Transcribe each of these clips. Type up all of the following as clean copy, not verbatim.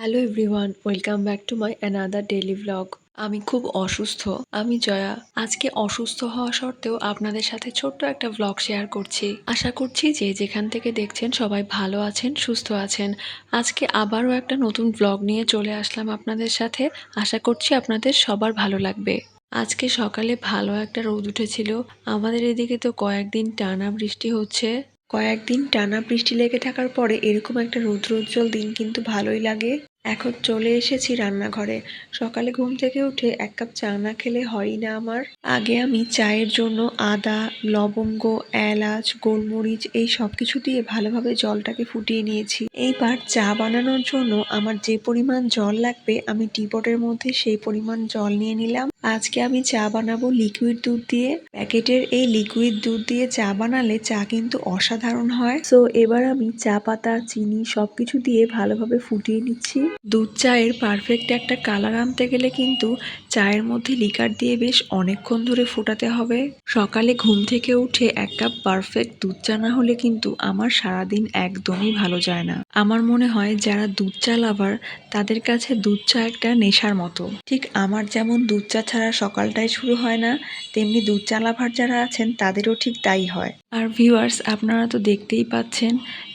Hello everyone, welcome back to my another daily vlog. আমি খুব অসুস্থ। আমি জয়া। আজকে অসুস্থ হওয়া সত্ত্বেও আপনাদের সাথে ছোট্ট একটা ভ্লগ শেয়ার করছি। আশা করছি যে যেখান থেকে দেখছেন সবাই ভালো আছেন, সুস্থ আছেন। আজকে আবারও একটা নতুন ভ্লগ নিয়ে চলে আসলাম আপনাদের সাথে। আশা করছি আপনাদের সবার ভালো লাগবে। আজকে সকালে ভালো একটা রোদ উঠেছিল। আমাদের এদিকে তো কয়েকদিন টানা বৃষ্টি হচ্ছে। কয়েকদিন টানা বৃষ্টি লেগে থাকার পরে এরকম একটা রৌদ্রোজ্জ্বল দিন কিন্তু ভালোই লাগে। এখন চলে এসেছি রান্নাঘরে। সকালে ঘুম থেকে উঠে এক কাপ চা না খেলে হয়ই না আমার। আগে আমি চায়ের জন্য আদা, লবঙ্গ, এলাচ, গোলমরিচ এই সব কিছু দিয়ে ভালোভাবে জলটাকে ফুটিয়ে নিয়েছি। এইবার চা বানানোর জন্য আমার যে পরিমাণ জল লাগবে আমি টিপটের মধ্যে সেই পরিমাণ জল নিয়ে নিলাম। আজকে আমি চা বানাবো লিকুইড দুধ দিয়ে। প্যাকেটের এই লিকুইড দুধ দিয়ে চা বানালে চা কিন্তু অসাধারণ হয়। সো এবার আমি চা পাতা, চিনি সবকিছু দিয়ে ভালোভাবে ফুটিয়ে নিচ্ছি। দুধ চায়ের পারফেক্ট একটা কালার আনতে গেলে কিন্তু চায়ের মধ্যে লিকার দিয়ে বেশ অনেকক্ষণ ধরে ফোটাতে হবে। সকালে ঘুম থেকে উঠে এক কাপ পারফেক্ট দুধ চা না হলে কিন্তু আমার সারাদিন একদমই ভালো যায় না। আমার মনে হয় যারা দুধ চা লাভার তাদের কাছে দুধ চা একটা নেশার মতো। ঠিক আমার যেমন দুধ চা ছাড়া সকালটাই শুরু হয় না, তেমনি দুধ চা লাভার যারা আছেন তাদেরও ঠিক তাই হয়। আর ভিউয়ার্স, আপনারা তো দেখতেই পাচ্ছেন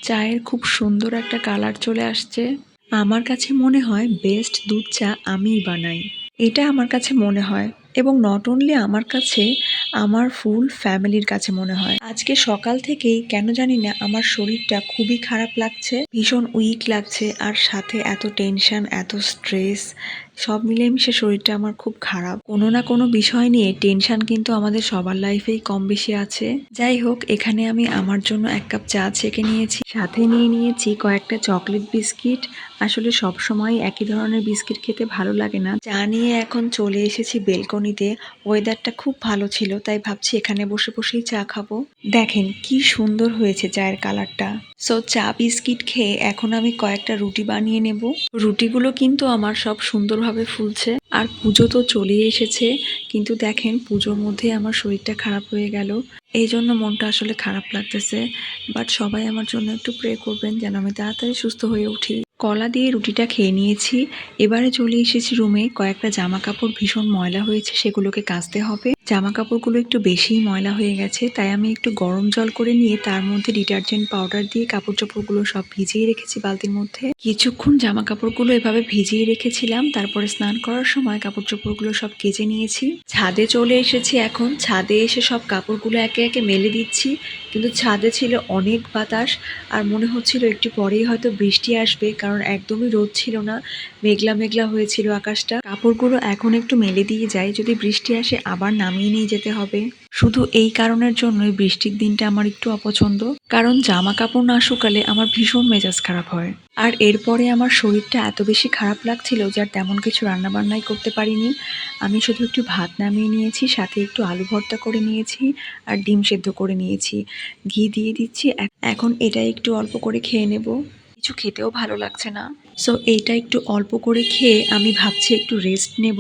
চায়ের খুব সুন্দর একটা কালার চলে আসছে। আমার কাছে মনে হয় বেস্ট দুধ চা আমিই বানাই, এটা আমার কাছে মনে হয়। এবং নট অনলি আমার কাছে, আমার ফুল ফ্যামিলির কাছে মনে হয়। আজকে সকাল থেকেই কেন জানি না আমার শরীরটা খুবই খারাপ লাগছে, ভীষণ উইক লাগছে। আর সাথে এত টেনশন, এত স্ট্রেস, সব মিলেমিশে শরীরটা আমার খুব খারাপ। কোনো না কোনো বিষয় নিয়ে টেনশন কিন্তু আমাদের সবার লাইফেই কম বেশি আছে। যাই হোক, এখানে আমি আমার জন্য এক কাপ চা ছেঁকে নিয়েছি, সাথে নিয়ে নিয়েছি কয়েকটা চকলেট বিস্কিট। আসলে সব সময় একই ধরনের বিস্কিট খেতে ভালো লাগে না। চা নিয়ে এখন চলে এসেছি বেলকনিতে। ওয়েদারটা খুব ভালো ছিল, তাই ভাবছি এখানে বসে বসেই চা খাবো। দেখেন কি সুন্দর হয়েছে চায়ের কালারটা। সো চা বিস্কিট খেয়ে এখন আমি কয়েকটা রুটি বানিয়ে নেব। রুটিগুলো কিন্তু আমার সব সুন্দরভাবে ফুলছে। আর পুজো তো চলেই এসেছে, কিন্তু দেখেন পুজোর মধ্যে আমার শরীরটা খারাপ হয়ে গেল। এই জন্য মনটা আসলে খারাপ লাগতেছে। বাট সবাই আমার জন্য একটু প্রে করবেন যেন আমি তাড়াতাড়ি সুস্থ হয়ে উঠি। কলা দিয়ে রুটিটা খেয়ে নিয়েছি। এবারে চলে এসেছি রুমে। কয়েকটা জামা কাপড় ভীষণ ময়লা হয়েছে, সেগুলোকে কাচতে হবে। জামা কাপড়গুলো একটু বেশিই ময়লা হয়ে গেছে, তাই আমি একটু গরম জল করে নিয়ে তার মধ্যে ডিটারজেন্ট পাউডার দিয়ে কাপড় চোপড়গুলো সব ভিজিয়ে রেখেছি বালতির মধ্যে। কিছুক্ষণ জামা কাপড়গুলো এভাবে ভিজিয়ে রেখেছিলাম, তারপরে স্নান করার সময় কাপড় চোপড়গুলো সব কেচে নিয়েছি। ছাদে চলে এসেছি এখন। ছাদে এসে সব কাপড়গুলো একে একে মেলে দিচ্ছি, কিন্তু ছাদে ছিল অনেক বাতাস। আর মনে হচ্ছিল একটু পরেই হয়তো বৃষ্টি আসবে, কারণ একদমই রোদ ছিল না, মেঘলা মেঘলা হয়েছিল আকাশটা। কাপড়গুলো এখন একটু মেলে দিয়ে যাই, যদি বৃষ্টি আসে আবার নামিয়ে নিয়ে যেতে হবে। শুধু এই কারণের জন্যই বৃষ্টির দিনটা আমার একটু অপছন্দ, কারণ জামা কাপড় না শুকালে আমার ভীষণ মেজাজ খারাপ হয়। আর এরপরে আমার শরীরটা এত বেশি খারাপ লাগছিল যে আর তেমন কিছু রান্নাবান্নাই করতে পারিনি। আমি শুধু একটু ভাত নামিয়ে নিয়েছি, সাথে একটু আলু ভর্তা করে নিয়েছি আর ডিম সেদ্ধ করে নিয়েছি। ঘি দিয়ে দিচ্ছি। এখন এটা একটু অল্প করে খেয়ে নেব, কিছু খেতেও ভালো লাগছে না। সো এইটা একটু অল্প করে খেয়ে আমি ভাবছি একটু রেস্ট নেব।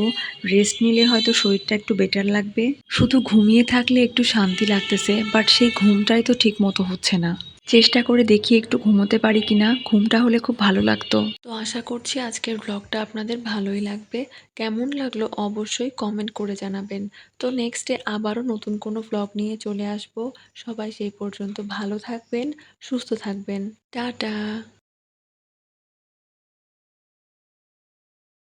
রেস্ট নিলে হয়তো শরীরটা একটু বেটার লাগবে। শুধু ঘুমিয়ে থাকলে একটু শান্তি লাগতেছে, বাট সেই ঘুমটাই তো ঠিক মতো হচ্ছে না। চেষ্টা করে দেখি একটু ঘুমোতে পারি কিনা, ঘুমটা হলে খুব ভালো লাগতো। তো আশা করছি আজকের ব্লগটা আপনাদের ভালোই লাগবে। কেমন লাগলো অবশ্যই কমেন্ট করে জানাবেন। তো নেক্সটে আবারও নতুন কোনো ব্লগ নিয়ে চলে আসব। সবাই সেই পর্যন্ত ভালো থাকবেন, সুস্থ থাকবেন। টাটা।